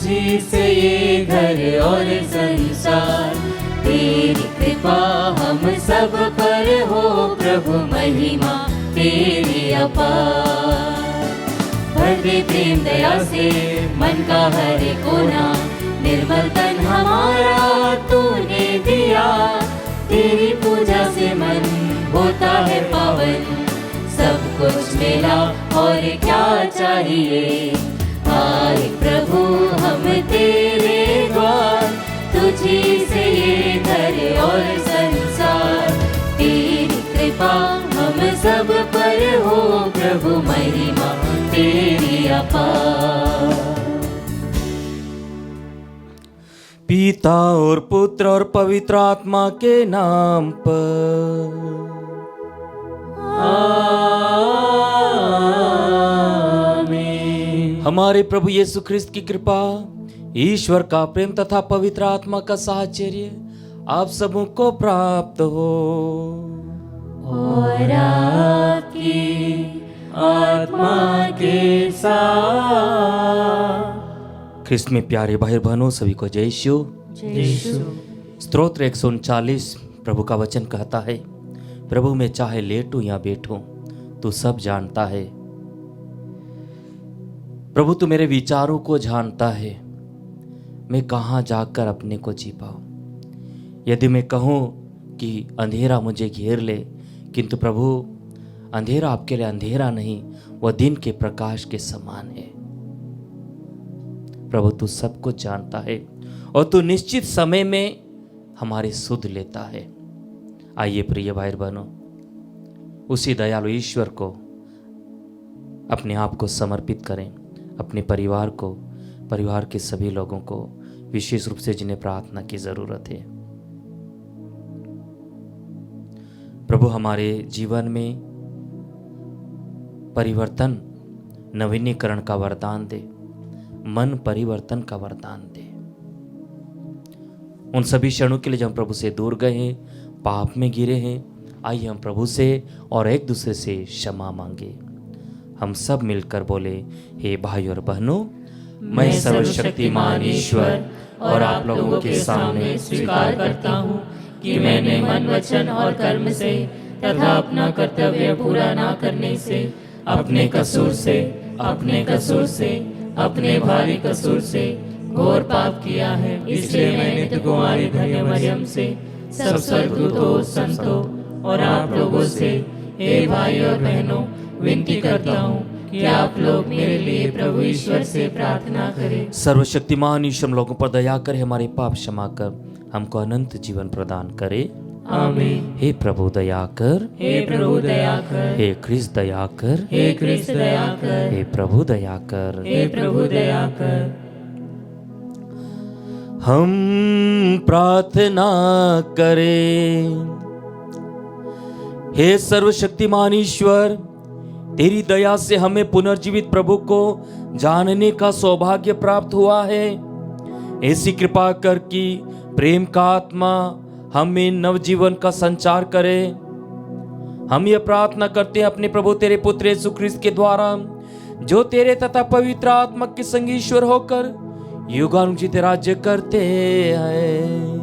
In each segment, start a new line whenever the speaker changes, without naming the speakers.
तुझी से ये घर और संसार, तेरी कृपा हम सब पर हो प्रभु, महिमा तेरी अपार। भर दे प्रेम दया से मन का हर कोना, निर्मल तन हमारा तूने दिया, तेरी पूजा से मन होता है पावन, सब कुछ मिला और क्या चाहिए। आए प्रभु हम तेरे द्वार, तुझी से ये घर और संसार, तेरी कृपा हम सब पर हो प्रभु, महिमा तेरी अपार।
पिता और पुत्र और पवित्र आत्मा के नाम पर
आमीन।
हमारे प्रभु यीशु ख्रिस्त की कृपा, ईश्वर का प्रेम तथा पवित्र आत्मा का साहचर्य आप सबों को प्राप्त हो।
और आपकी आत्मा के साथ।
ख्रिस्त में प्यारे भाई बहनों, सभी को जय यीशु। स्तोत्र 139 प्रभु का वचन कहता है, प्रभु मैं चाहे लेटूं या बैठूं तू सब जानता है। प्रभु तू मेरे विचारों को जानता है, मैं कहाँ जाकर अपने को जी पाऊं। यदि मैं कहूँ कि अंधेरा मुझे घेर ले, किंतु प्रभु अंधेरा आपके लिए अंधेरा नहीं, वह दिन के प्रकाश के समान है। प्रभु तू सब कुछ जानता है और तू निश्चित समय में हमारी सुध लेता है। आइए प्रिय भाई बहनों, उसी दयालु ईश्वर को अपने आप को समर्पित करें, अपने परिवार को, परिवार के सभी लोगों को, विशेष रूप से जिन्हें प्रार्थना की जरूरत है। प्रभु हमारे जीवन में परिवर्तन, नवीनीकरण का वरदान दे, मन परिवर्तन का वरदान दे। उन सभी क्षणों के लिए जब हम प्रभु से दूर गए हैं, पाप में गिरे हैं, आइए हम प्रभु से और एक दूसरे से क्षमा मांगे। हम सब मिलकर बोले, हे भाई और बहनों, मैं सर्वशक्तिमान ईश्वर और आप लोगों के सामने
स्वीकार करता हूँ कि मैंने मन, वचन और कर्म से तथा अपना कर्तव्य पूरा ना करने से, अपने कसूर से, अपने भारी कसूर से घोर पाप किया है। इसलिए मैंने कुमारी धन्य मरियम से, सब स्वर्गदूतों, संतों और आप लोगों से, हे भाई और बहनों, विनती करता हूँ कि आप लोग मेरे लिए प्रभु ईश्वर से प्रार्थना करें।
सर्वशक्तिमान ईश्वर लोगों पर दया करे, हमारे पाप क्षमा कर, हमको अनंत जीवन प्रदान करे।
आमीन।
हे प्रभु दया कर,
हे प्रभु दया कर,
हे ख्रिस्त दया कर,
हे ख्रिस्त दया कर,
हे प्रभु दया कर,
हे प्रभु दया कर।
हम प्रार्थना करें। हे सर्वशक्तिमान ईश्वर, तेरी दया से हमें पुनर्जीवित प्रभु को जानने का सौभाग्य प्राप्त हुआ है। ऐसी कृपा कर कि प्रेम का आत्मा हमें नवजीवन का संचार करे। हम ये प्रार्थना करते हैं अपने प्रभु तेरे पुत्र यीशु ख्रिस्त के द्वारा, जो तेरे तथा पवित्र आत्मा के संग ईश्वर होकर युगानुयुग राज्य करते हैं।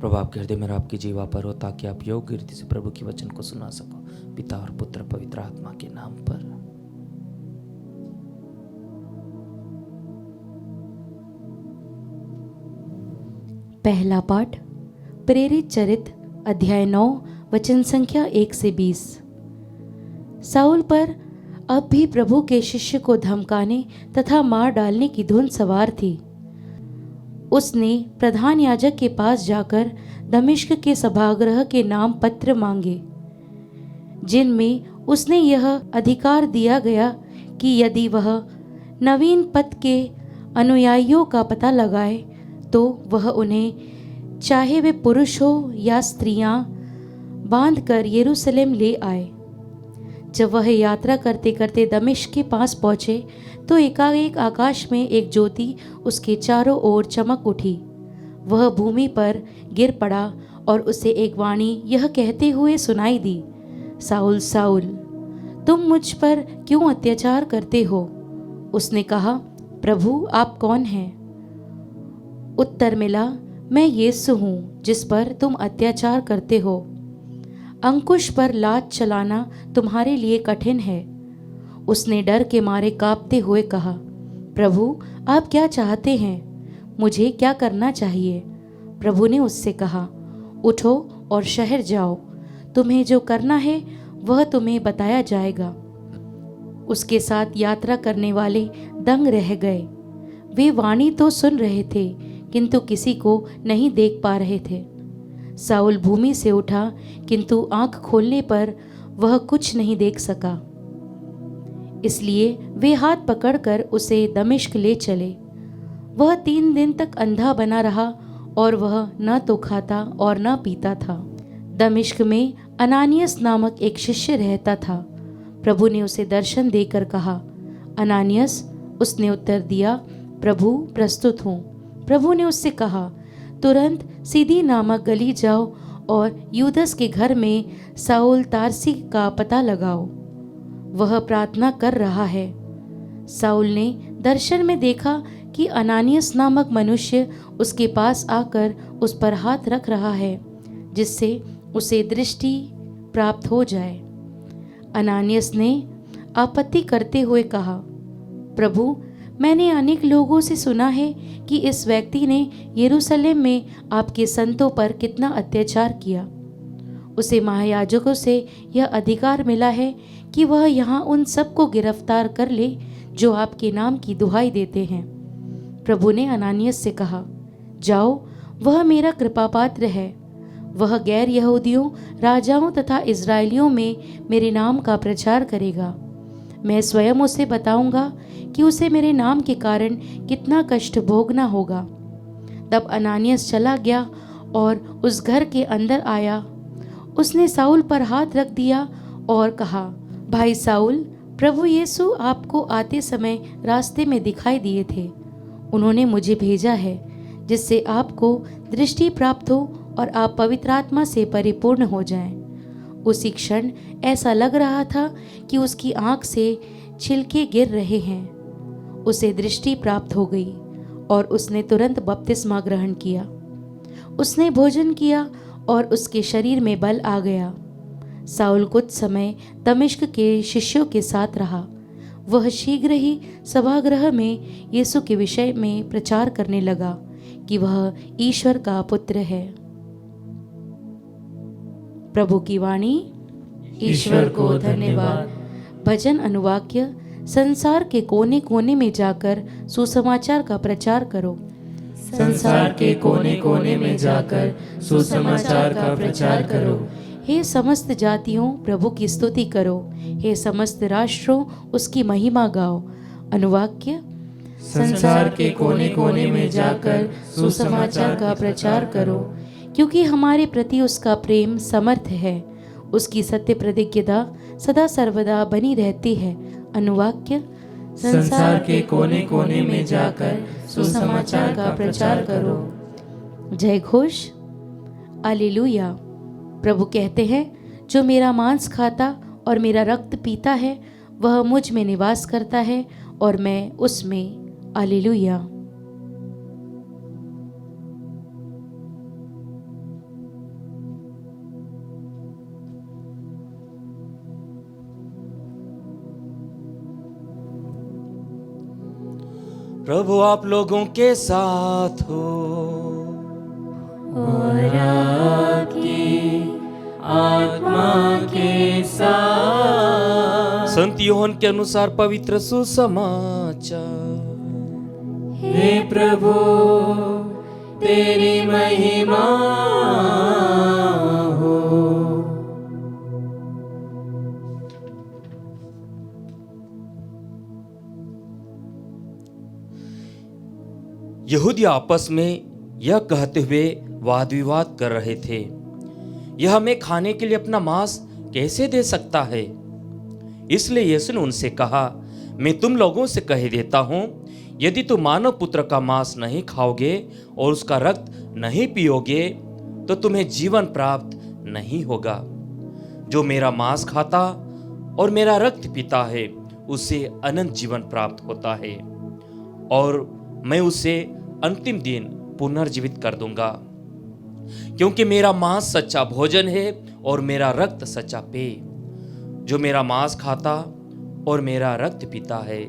प्रभु आपके हृदय में आपकी जीवा पर हो, ताकि आप योग्य रीति से प्रभु के वचन को सुना सको। पिता और पुत्र पवित्र आत्मा के नाम पर।
पहला पाठ प्रेरित चरित अध्याय 9 वचन संख्या 1 से 20। साउल पर अब भी प्रभु के शिष्य को धमकाने तथा मार डालने की धुन सवार थी। उसने प्रधान याजक के पास जाकर दमिश्क के सभागृह के नाम पत्र मांगे, जिनमें उसने यह अधिकार दिया गया कि यदि वह नवीन पद के अनुयायियों का पता लगाए तो वह उन्हें, चाहे वे पुरुष हो या स्त्रियां, बांधकर यरूशलेम ले आए। जब वह यात्रा करते करते दमिश्क के पास पहुंचे तो एकाएक आकाश में एक ज्योति उसके चारों ओर चमक उठी। वह भूमि पर गिर पड़ा और उसे एक वाणी यह कहते हुए सुनाई दी, साउल साउल, तुम मुझ पर क्यों अत्याचार करते हो? उसने कहा, प्रभु आप कौन हैं? उत्तर मिला, मैं यीशु हूँ जिस पर तुम अत्याचार करते हो। अंकुश पर लात चलाना तुम्हारे लिए कठिन है। उसने डर के मारे कांपते हुए कहा, प्रभु आप क्या चाहते हैं? मुझे क्या करना चाहिए? प्रभु ने उससे कहा, उठो और शहर जाओ, तुम्हें जो करना है वह तुम्हें बताया जाएगा। उसके साथ यात्रा करने वाले दंग रह गए। वे वाणी तो सुन रहे थे किंतु किसी को नहीं देख पा रहे थे। साउल भूमि से उठा किंतु आंख खोलने पर वह कुछ नहीं देख सका। इसलिए वे हाथ पकड़कर उसे दमिश्क ले चले। वह 3 दिन तक अंधा बना रहा और वह न तो खाता और न पीता था। दमिश्क में अनानियस नामक एक शिष्य रहता था। प्रभु ने उसे दर्शन देकर कहा, अनानियस। उसने उत्तर दिया, प्रभु प्रस्तुत हूँ। प्रभु ने उससे कहा, तुरंत सीधी नामक गली जाओ और यूदस के घर में साउल तारसी का पता लगाओ। वह प्रार्थना कर रहा है। साउल ने दर्शन में देखा कि अनानियस नामक मनुष्य उसके पास आकर उस पर हाथ रख रहा है, जिससे उसे दृष्टि प्राप्त हो जाए। अनानियस ने आपत्ति करते हुए कहा, प्रभु मैंने अनेक लोगों से सुना है कि इस व्यक्ति ने यरूशलेम में आपके संतों पर कितना अत्याचार किया। उसे महायाजकों से यह अधिकार मिला है कि वह यहाँ उन सबको गिरफ्तार कर ले जो आपके नाम की दुहाई देते हैं। प्रभु ने अनानियस से कहा, जाओ, वह मेरा कृपापात्र है। वह गैर यहूदियों, राजाओं तथा इजरायलियों में मेरे नाम का प्रचार करेगा। मैं स्वयं उसे बताऊंगा कि उसे मेरे नाम के कारण कितना कष्ट भोगना होगा। तब अनानियस चला गया और उस घर के अंदर आया। उसने साउल पर हाथ रख दिया और कहा, भाई साउल, प्रभु यीशु आपको आते समय रास्ते में दिखाई दिए थे। उन्होंने मुझे भेजा है जिससे आपको दृष्टि प्राप्त हो और आप पवित्र आत्मा से परिपूर्ण हो जाएं। उसी क्षण ऐसा लग रहा था कि उसकी आंख से छिलके गिर रहे हैं। उसे दृष्टि प्राप्त हो गई और उसने तुरंत बपतिस्मा ग्रहण किया। उसने भोजन किया और उसके शरीर में बल आ गया। साउल कुछ समय दमिश्क के शिष्यों के साथ रहा। वह शीघ्र ही सभागृह में यीशु के विषय में प्रचार करने लगा कि वह ईश्वर का पुत्र है। प्रभु की वाणी। ईश्वर को धन्यवाद। भजन अनुवाक्य, संसार के कोने कोने में जाकर सुसमाचार का प्रचार करो।
संसार के कोने कोने में जाकर सुसमाचार का प्रचार करो।
हे समस्त जातियों, प्रभु की स्तुति करो। हे समस्त राष्ट्रों, उसकी महिमा गाओ। अनुवाक्य,
संसार के कोने कोने में जाकर सुसमाचार का प्रचार करो।
क्योंकि हमारे प्रति उसका प्रेम समर्थ है, उसकी सत्य प्रतिज्ञता सदा सर्वदा बनी रहती है। अनुवाक्य,
संसार के कोने कोने में जाकर सुसमाचार का प्रचार करो।
जय घोष। हालेलुया। प्रभु कहते हैं, जो मेरा मांस खाता और मेरा रक्त पीता है वह मुझ में निवास करता है और मैं उसमें। हालेलुया।
प्रभु आप लोगों के साथ हो
और आपकी आत्मा के साथ।
संत यूहन्ना के अनुसार पवित्र सुसमाचार।
हे प्रभु, तेरी महिमा हो।
यहूदी आपस में यह कहते हुए वाद विवाद कर रहे थे, यह हमें खाने के लिए अपना मांस कैसे दे सकता है। इसलिए यीशु ने उनसे कहा, मैं तुम लोगों से कह देता हूं, यदि तुम मानव पुत्र का मांस नहीं खाओगे और उसका रक्त नहीं पियोगे तो तुम्हें जीवन प्राप्त नहीं होगा। जो मेरा मांस खाता और मेरा रक्त पीता है उसे अनंत जीवन प्राप्त होता है, और मैं उसे अंतिम दिन पुनर्जीवित कर दूंगा। क्योंकि मेरा मांस सच्चा भोजन है और मेरा रक्त सच्चा पेय। जो मेरा मांस खाता और मेरा रक्त पीता है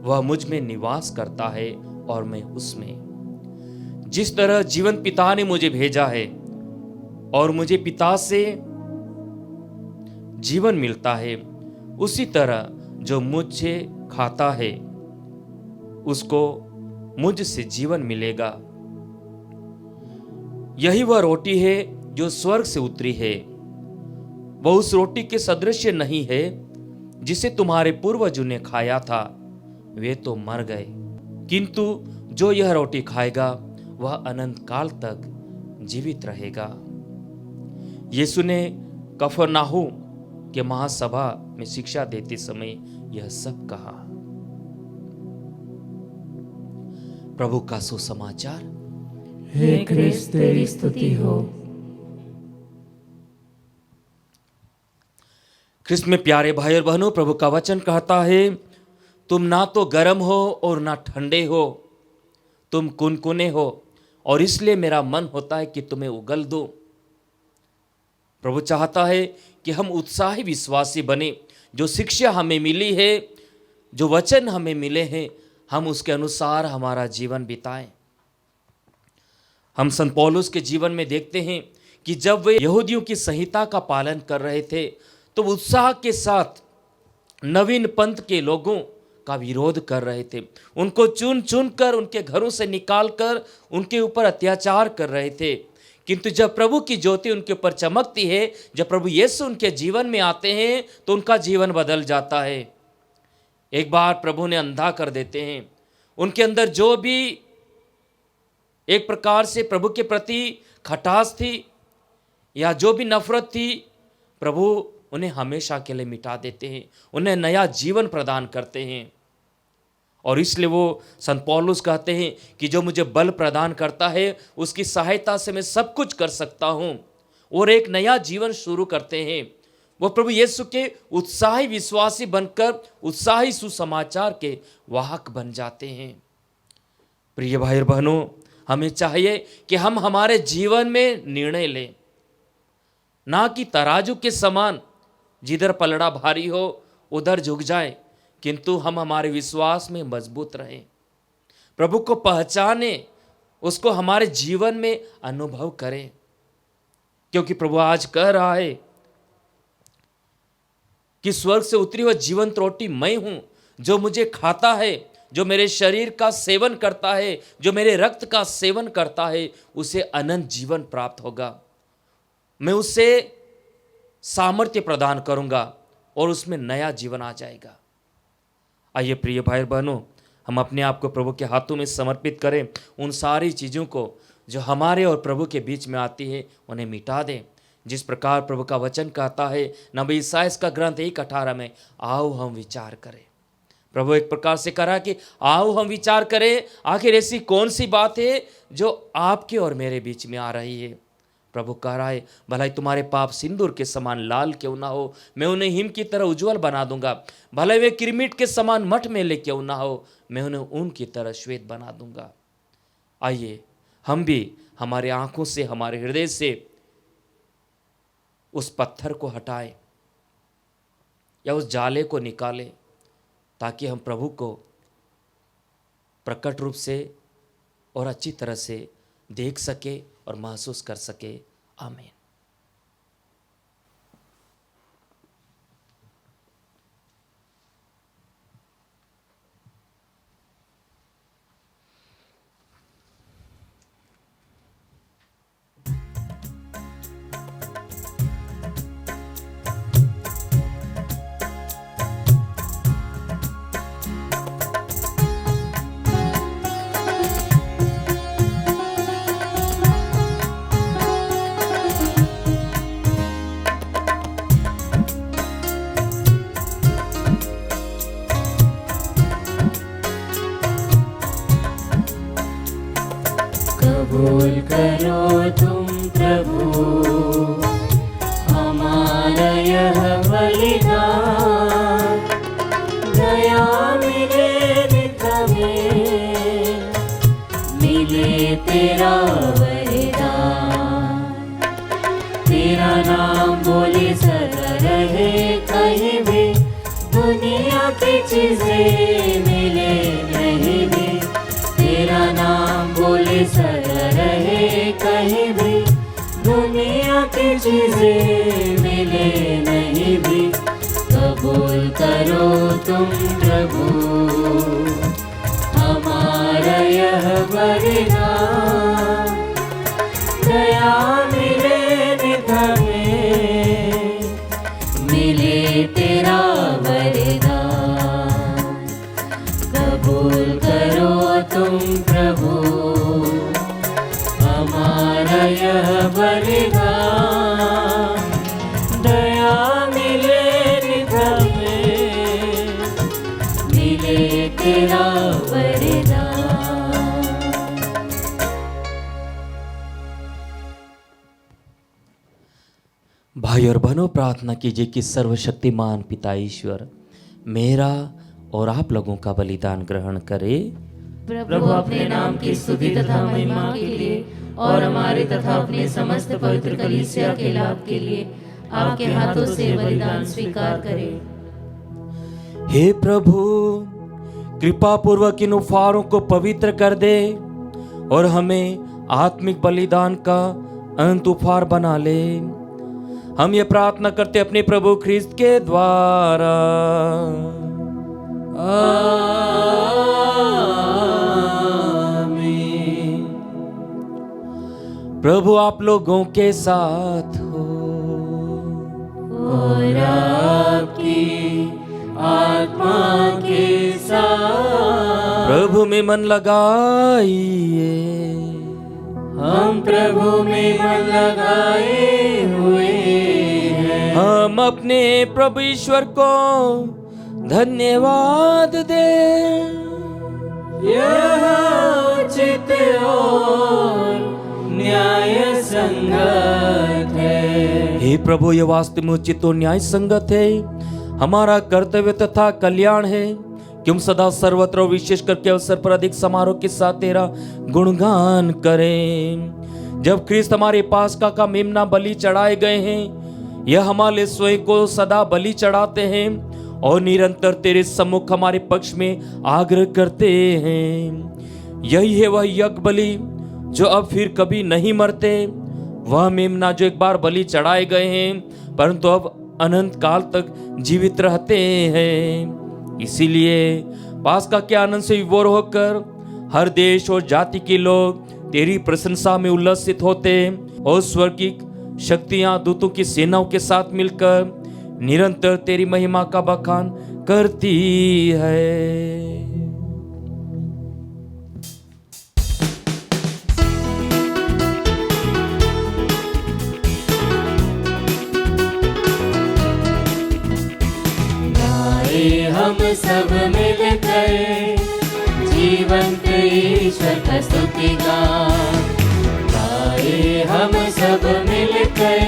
वह मुझ में निवास करता है और मैं उसमें। जिस तरह जीवन पिता ने मुझे भेजा है और मुझे पिता से जीवन मिलता है, उसी तरह जो मुझसे खाता है उसको मुझसे जीवन मिलेगा। यही वह रोटी है जो स्वर्ग से उतरी है। वह उस रोटी के सदृश नहीं है जिसे तुम्हारे पूर्वजों ने खाया था, वे तो मर गए, किंतु जो यह रोटी खाएगा वह अनंत काल तक जीवित रहेगा। यीशु ने कफरनाहूम के महासभा में शिक्षा देते समय यह सब कहा। प्रभु का सुसमाचार।
हे क्रिस्त तेरी स्तुति हो।
ख्रिस्त में प्यारे भाई और बहनों, प्रभु का वचन कहता है, तुम ना तो गर्म हो और ना ठंडे हो, तुम कुनकुने हो, और इसलिए मेरा मन होता है कि तुम्हें उगल दूं। प्रभु चाहता है कि हम उत्साही विश्वासी बने। जो शिक्षा हमें मिली है, जो वचन हमें मिले हैं, हम उसके अनुसार हमारा जीवन बिताएं। हम संत पौलुस के जीवन में देखते हैं कि जब वे यहूदियों की संहिता का पालन कर रहे थे तो उत्साह के साथ नवीन पंथ के लोगों का विरोध कर रहे थे। उनको चुन चुन कर उनके घरों से निकाल कर उनके ऊपर अत्याचार कर रहे थे। किंतु जब प्रभु की ज्योति उनके ऊपर चमकती है, जब प्रभु यीशु उनके जीवन में आते हैं तो उनका जीवन बदल जाता है। एक बार प्रभु ने अंधा कर देते हैं। उनके अंदर जो भी एक प्रकार से प्रभु के प्रति खटास थी या जो भी नफरत थी, प्रभु उन्हें हमेशा के लिए मिटा देते हैं, उन्हें नया जीवन प्रदान करते हैं। और इसलिए वो संत पौलुस कहते हैं कि जो मुझे बल प्रदान करता है उसकी सहायता से मैं सब कुछ कर सकता हूँ, और एक नया जीवन शुरू करते हैं। वो प्रभु यीशु के उत्साही विश्वासी बनकर उत्साही सुसमाचार के वाहक बन जाते हैं। प्रिय भाई और बहनों, हमें चाहिए कि हम हमारे जीवन में निर्णय लें, ना कि तराजू के समान जिधर पलड़ा भारी हो उधर झुक जाए, किंतु हम हमारे विश्वास में मजबूत रहें, प्रभु को पहचाने, उसको हमारे जीवन में अनुभव करें। क्योंकि प्रभु आज कह रहा है कि स्वर्ग से उतरी हुई जीवंत रोटी मैं हूं, जो मुझे खाता है, जो मेरे शरीर का सेवन करता है, जो मेरे रक्त का सेवन करता है, उसे अनंत जीवन प्राप्त होगा। मैं उसे सामर्थ्य प्रदान करूंगा और उसमें नया जीवन आ जाएगा। आइए प्रिय भाई बहनों, हम अपने आप को प्रभु के हाथों में समर्पित करें। उन सारी चीज़ों को जो हमारे और प्रभु के बीच में आती है उन्हें मिटा दें। जिस प्रकार प्रभु का वचन कहता है नबी ईसाइया का ग्रंथ 1:18 में, आओ हम विचार करें। प्रभु एक प्रकार से कहा कि आओ हम विचार करें, आखिर ऐसी कौन सी बात है जो आपके और मेरे बीच में आ रही है। प्रभु कह रहा है, भलाई तुम्हारे पाप सिंदूर के समान लाल क्यों ना हो, मैं उन्हें हिम की तरह उज्जवल बना दूंगा। भले वे किरमिट के समान मटमैले क्यों ना हो, मैं उन्हें ऊन की तरह श्वेत बना दूंगा। आइए हम भी हमारे आंखों से, हमारे हृदय से उस पत्थर को हटाएं या उस जाले को निकालें, ताकि हम प्रभु को प्रकट रूप से और अच्छी तरह से देख सके और महसूस कर सके। आमीन।
कबूल करो तुम प्रभु हमारा हमारा यह बलिदान, दया मिले नित हमें, मिले तेरा वरदान। तेरा नाम बोले सदा रहे कहीं भी, दुनिया की चीजें मिले नहीं भी। तेरा नाम बोले सदा रहे कहीं भी, दुनिया की चीजें मिले नहीं भी। कबूल करो तुम प्रभु हमारा यह बलिदान, दया मिले नित हमें, मिले तेरा वरदान। कबूल करो तुम प्रभु हमारा यह बलिदान, दया मिले नित हमें, मिले तेरा वरदान।
भाई और बहनों, प्रार्थना कीजिए कि सर्वशक्तिमान पिता ईश्वर मेरा और आप लोगों का बलिदान ग्रहण करे।
प्रभु अपने नाम की स्तुति तथा महिमा के लिए और हमारे तथा अपने समस्त पवित्र कलीसिया के लाभ के लिए आपके हाथों से बलिदान स्वीकार करे।
हे प्रभु, कृपा पूर्वक इन उपहारों को पवित्र कर दे और हमें आत्मिक बलिदान का अनंत उपहार बना ले। हम ये प्रार्थना करते अपने प्रभु ख्रिस्त के द्वारा। आमीन। प्रभु आप लोगों के साथ हो
और आपकी आत्मा के साथ।
प्रभु में मन लगाइए।
हम प्रभु में मन लगाए हुए हैं।
हम अपने प्रभु ईश्वर को धन्यवाद दें।
यह उचित और न्याय संगत है।
हे प्रभु, ये वास्तव में उचित और न्याय संगत है, हमारा कर्तव्य तथा कल्याण है कि हम सदा सर्वत्र और विशेष करके अवसर पर अधिक समारोह के साथ तेरा गुणगान करें। जब ख्रिस्त हमारे पास का मेमना बलि चढ़ाए गए हैं, यह हमारे स्वयं को सदा बलि चढ़ाते हैं और निरंतर तेरे सम्मुख हमारे पक्ष में आग्रह करते हैं। यही है वह यज्ञ बलि जो अब फिर कभी नहीं मरते, वह मेमना जो एक बार बलि चढ़ाए गए हैं परंतु अब अनंत काल तक जीवित रहते हैं। इसीलिए पास्का के आनंद से विभोर होकर हर देश और जाति के लोग तेरी प्रशंसा में उल्लसित होते और स्वर्गीय शक्तियां दूतों की सेनाओं के साथ मिलकर निरंतर तेरी महिमा का बखान करती है।
हम सब मिलकर जीवंत ईश्वर का स्तुति गाए। हम सब मिलकर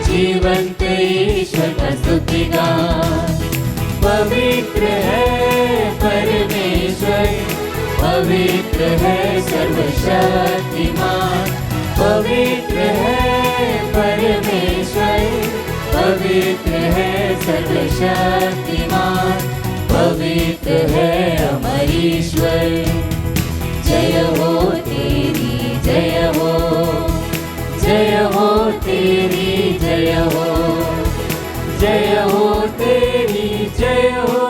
जीवंत ईश्वर का स्तुति गाए। पवित्र है परमेश्वर, पवित्र है सर्वशक्तिमान, पवित्र है परमेश्वर, पवित्र है सर्वशक्तिमान, पवित्र है अमर ईश्वर। जय हो तेरी जय हो, जय हो तेरी जय हो, जय हो तेरी जय हो।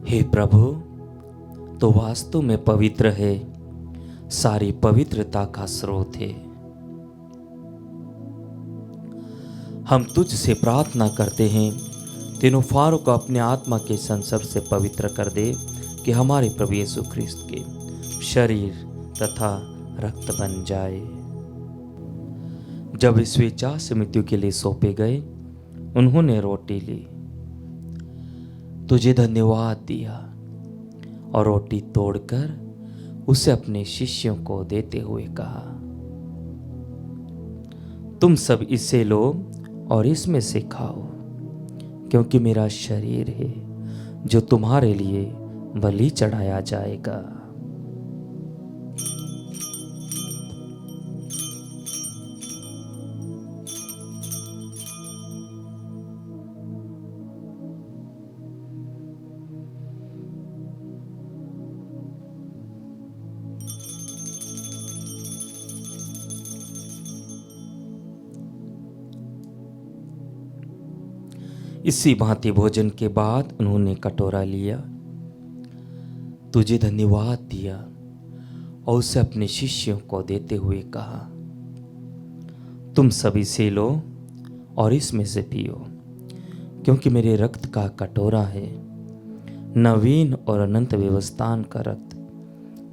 हे प्रभु, तो वास्तव में पवित्र है, सारी पवित्रता का स्रोत है। हम तुझसे प्रार्थना करते हैं, तीनों फारों को अपने आत्मा के संसर्ग से पवित्र कर दे कि हमारे प्रभु यीशु ख्रिस्त के शरीर तथा रक्त बन जाए। जब इस स्वेच्छा से मृत्यु के लिए सौंपे गए, उन्होंने रोटी ली, तुझे धन्यवाद दिया और रोटी तोड़कर उसे अपने शिष्यों को देते हुए कहा, तुम सब इससे लो और इसमें से खाओ, क्योंकि मेरा शरीर है जो तुम्हारे लिए बलि चढ़ाया जाएगा। इसी भांति भोजन के बाद उन्होंने कटोरा लिया, तुझे धन्यवाद दिया और उसे अपने शिष्यों को देते हुए कहा, तुम सभी से लो और इसमें से पियो, क्योंकि मेरे रक्त का कटोरा है, नवीन और अनंत व्यवस्थान का रक्त,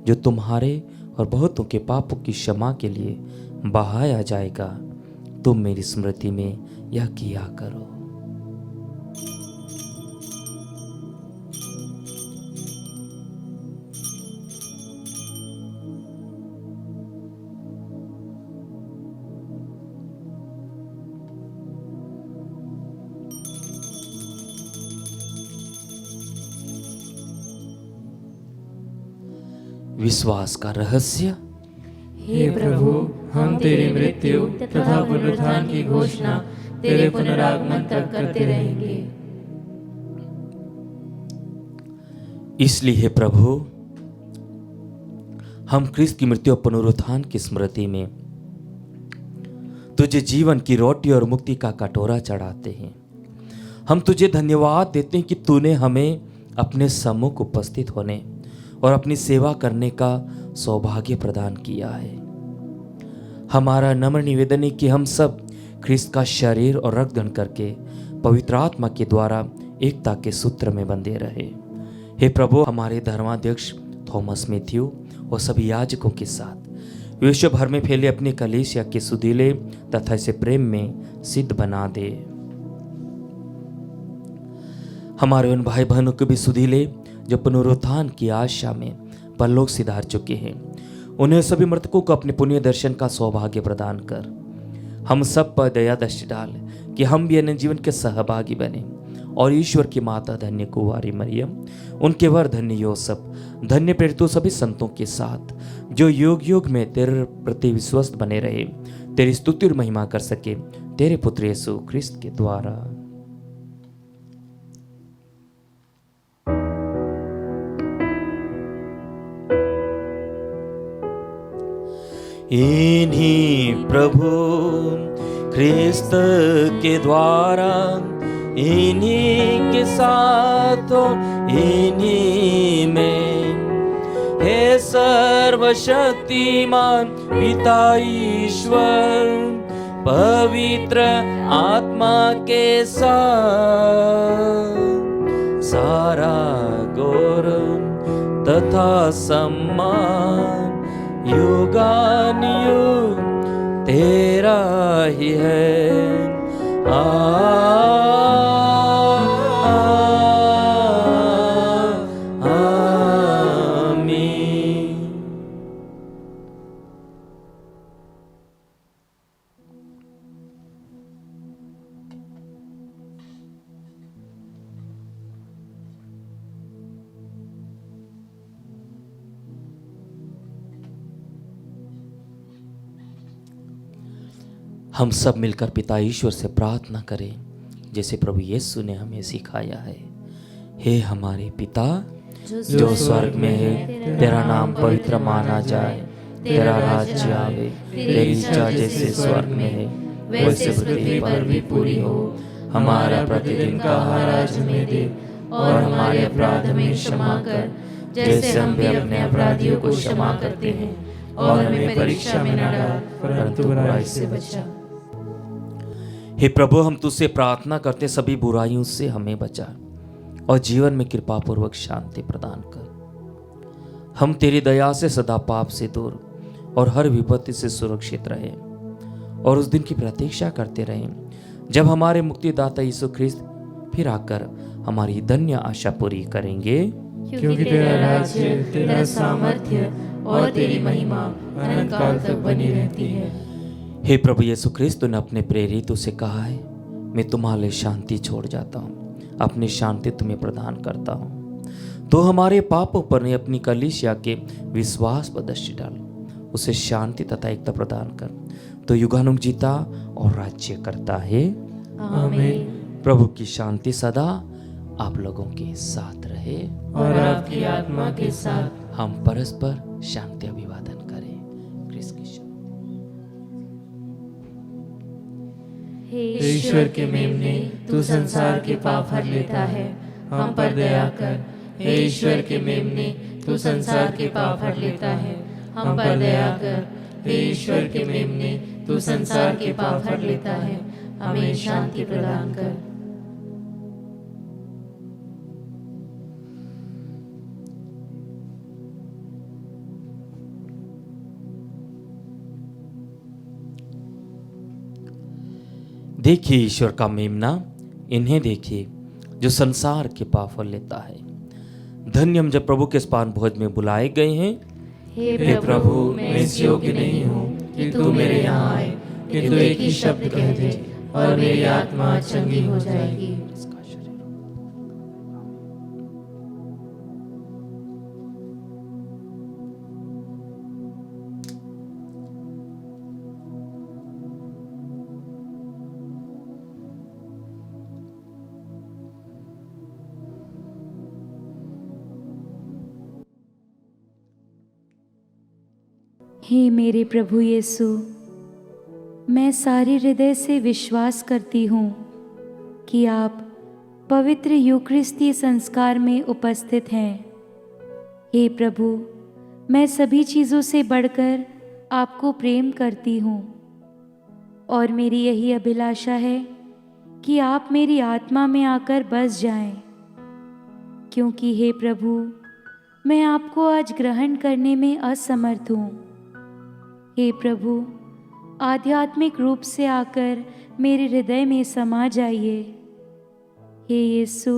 जो तुम्हारे और बहुतों के पापों की क्षमा के लिए बहाया जाएगा। तुम मेरी स्मृति में यह किया करो। विश्वास का रहस्य।
हे प्रभु, हम तेरी मृत्यु तथा पुनरुत्थान की घोषणा तेरे पुनरागमन तक करते रहेंगे।
इसलिए हे प्रभु, हम क्रिस्त की मृत्यु और पुनरुत्थान की स्मृति में तुझे जीवन की रोटी और मुक्ति का कटोरा चढ़ाते हैं। हम तुझे धन्यवाद देते हैं कि तूने हमें अपने सम्मुख उपस्थित होने और अपनी सेवा करने का सौभाग्य प्रदान किया है। हमारा नम्र निवेदन है कि हम सब ख्रिस्त का शरीर और रक्त ग्रहण करके पवित्र आत्मा के द्वारा एकता के सूत्र में बंधे रहे। हे प्रभु, हमारे धर्माध्यक्ष थॉमस मैथ्यू और सभी याजकों के साथ विश्व भर में फैले अपने कलीसिया के सुधीले तथा इसे प्रेम में सिद्ध बना दे। हमारे उन भाई बहनों को भी सुधीले जो पुनरुत्थान की आशा में परलोक सिधार चुके हैं, उन्हें सभी मृतकों को अपने पुण्य दर्शन का सौभाग्य प्रदान कर हम सब पर दया दृष्टि डाल कि हम भी अन्य जीवन के सहभागी बने और ईश्वर की माता धन्य कुंवारी मरियम, उनके वर धन्य योसेफ, धन्य प्रेरितों सभी संतों के साथ जो युग युग में तेरे प्रति विश्वस्त बने रहे, तेरी स्तुति और महिमा कर सके, तेरे पुत्र यीशु ख्रिस्त के द्वारा। इन्हीं प्रभु ख्रिस्त के द्वारा, इन्हीं के साथ इन्हीं में, हे सर्वशक्तिमान पिता ईश्वर, पवित्र आत्मा के साथ सारा गौरव तथा सम्मान युगानुयुग तेरा ही है। आमीन। हम सब मिलकर पिता ईश्वर से प्रार्थना करें जैसे प्रभु यीशु ने हमें सिखाया है। हे हमारे पिता जो स्वर्ग में है, तेरा नाम पवित्र माना जाए, तेरा राज्य आवे, तेरी इच्छा जैसे स्वर्ग में है वैसे पृथ्वी पर भी पूरी हो। हमारा प्रतिदिन का आहार आज हमें दे और हमारे अपराध हमें क्षमा कर, जैसे हम भी अपने अपराधियों को क्षमा करते हैं, और हमें परीक्षा में न डाल परंतु बुराई से बचा। हे प्रभु, हम तुझसे प्रार्थना करते सभी बुराइयों से हमें बचा और जीवन में कृपा पूर्वक शांति प्रदान कर। हम तेरी दया से सदा पाप से दूर और हर विपत्ति से सुरक्षित रहे और उस दिन की प्रतीक्षा करते रहें जब हमारे मुक्तिदाता यीशु ख्रिस्त फिर आकर हमारी धन्य आशा पूरी करेंगे।
क्योंकि तेरा राज्य, तेरा सामर्थ्य और तेरी महिमा अनंत काल तक बनी रहती है।
हे प्रभु यीशु ख्रिस्त, तूने अपने प्रेरितों से कहा है, मैं तुम्हारे लिए शांति छोड़ जाता हूँ, अपनी शांति तुम्हें प्रदान करता हूँ। तो हमारे पापों पर नहीं, अपनी कलीसिया के विश्वास पर दृष्टि डाल, उसे शांति तथा एकता प्रदान कर। तो युगानुग जीता और राज्य करता है।
आमीन।
प्रभु की शांति सदा आप लोगों के साथ रहे
और आपकी आत्मा के साथ।
हम परस्पर शांति अभिवादन करें। क्रिस्त की शांति।
हे ईश्वर के मेमने, तू संसार के पाप हर लेता है, हम पर दया कर। हे ईश्वर के मेमने, तू संसार के पाप हर लेता है, हम पर दया कर। हे ईश्वर के मेमने, तू संसार के पाप हर लेता है, हमें शांति प्रदान कर।
देखिए ईश्वर का मेमना, इन्हें देखिए जो संसार के पाप हर लेता है। धन्य हम जब प्रभु के पान भोज में बुलाए गए हैं।
हे प्रभु, मैं इस योग्य नहीं हूँ कि तू मेरे यहाँ आए, किंतु एक ही शब्द कह दे और मेरी आत्मा चंगी हो जाएगी।
हे मेरे प्रभु यीशु, मैं सारे हृदय से विश्वास करती हूँ कि आप पवित्र यूकरिस्ती संस्कार में उपस्थित हैं। हे प्रभु, मैं सभी चीज़ों से बढ़कर आपको प्रेम करती हूँ और मेरी यही अभिलाषा है कि आप मेरी आत्मा में आकर बस जाएं, क्योंकि हे प्रभु, मैं आपको आज ग्रहण करने में असमर्थ हूँ। हे प्रभु, आध्यात्मिक रूप से आकर मेरे हृदय में समा जाइए। हे यीशु,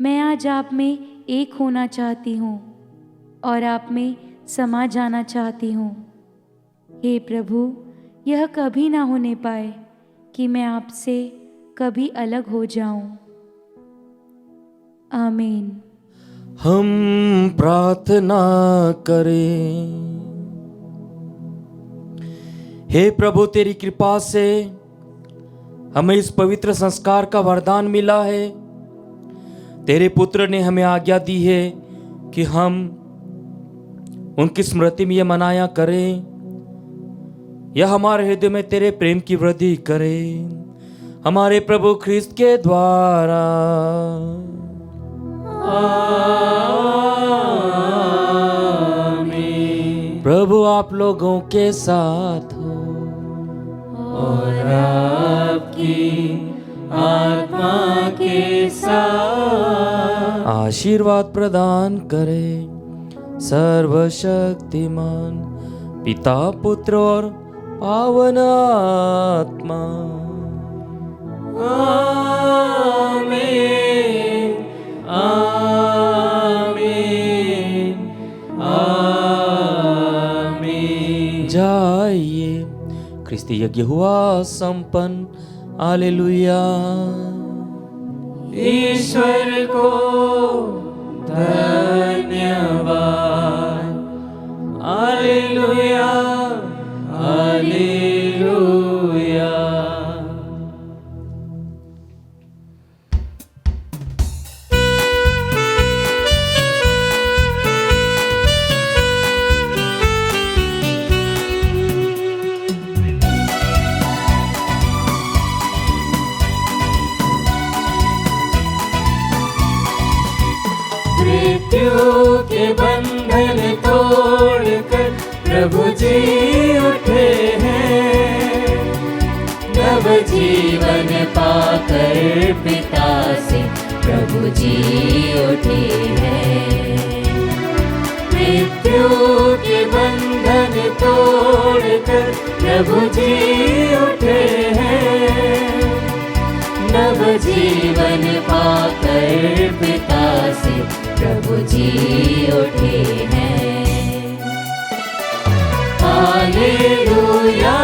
मैं आज आप में एक होना चाहती हूँ और आप में समा जाना चाहती हूँ। हे प्रभु, यह कभी ना होने पाए कि मैं आपसे कभी अलग हो जाऊं। आमीन।
हम प्रार्थना करें। हे प्रभु, तेरी कृपा से हमें इस पवित्र संस्कार का वरदान मिला है। तेरे पुत्र ने हमें आज्ञा दी है कि हम उनकी स्मृति में यह मनाया करें। यह हमारे हृदय में तेरे प्रेम की वृद्धि करे, हमारे प्रभु ख्रिस्त के द्वारा। आमीन। प्रभु आप लोगों के साथ हो
और आपकी आत्मा के साथ।
आशीर्वाद प्रदान करे सर्वशक्तिमान पिता, पुत्र और पावन आत्मा। आमीन, आमीन, आमीन। जाइए, ख्रिस्ती यज्ञ हुआ संपन्न। हालेलुया।
ईश्वर को धन्यवाद। Hallelujah, hallelujah. मृत्यु के बंधन तोड़कर प्रभु जी उठे हैं। नव जीवन पाकर पिता से प्रभु जी उठे हैं। मृत्यु के बंधन तोड़कर प्रभु जी उठे हैं। नव जीवन पाकर पिता से प्रभु जी उठे हैं। हालेलुया,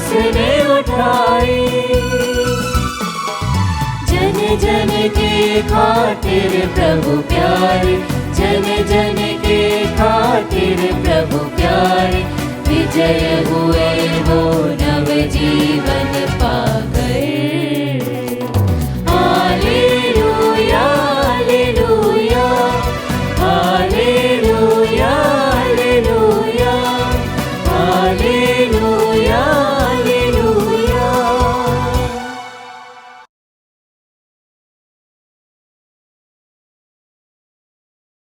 उसने उठाई। जन जन के खातिर प्रभु प्यारे, जन जन के खातिर प्रभु प्यारे, विजय हुए वो नव जीवन पाए।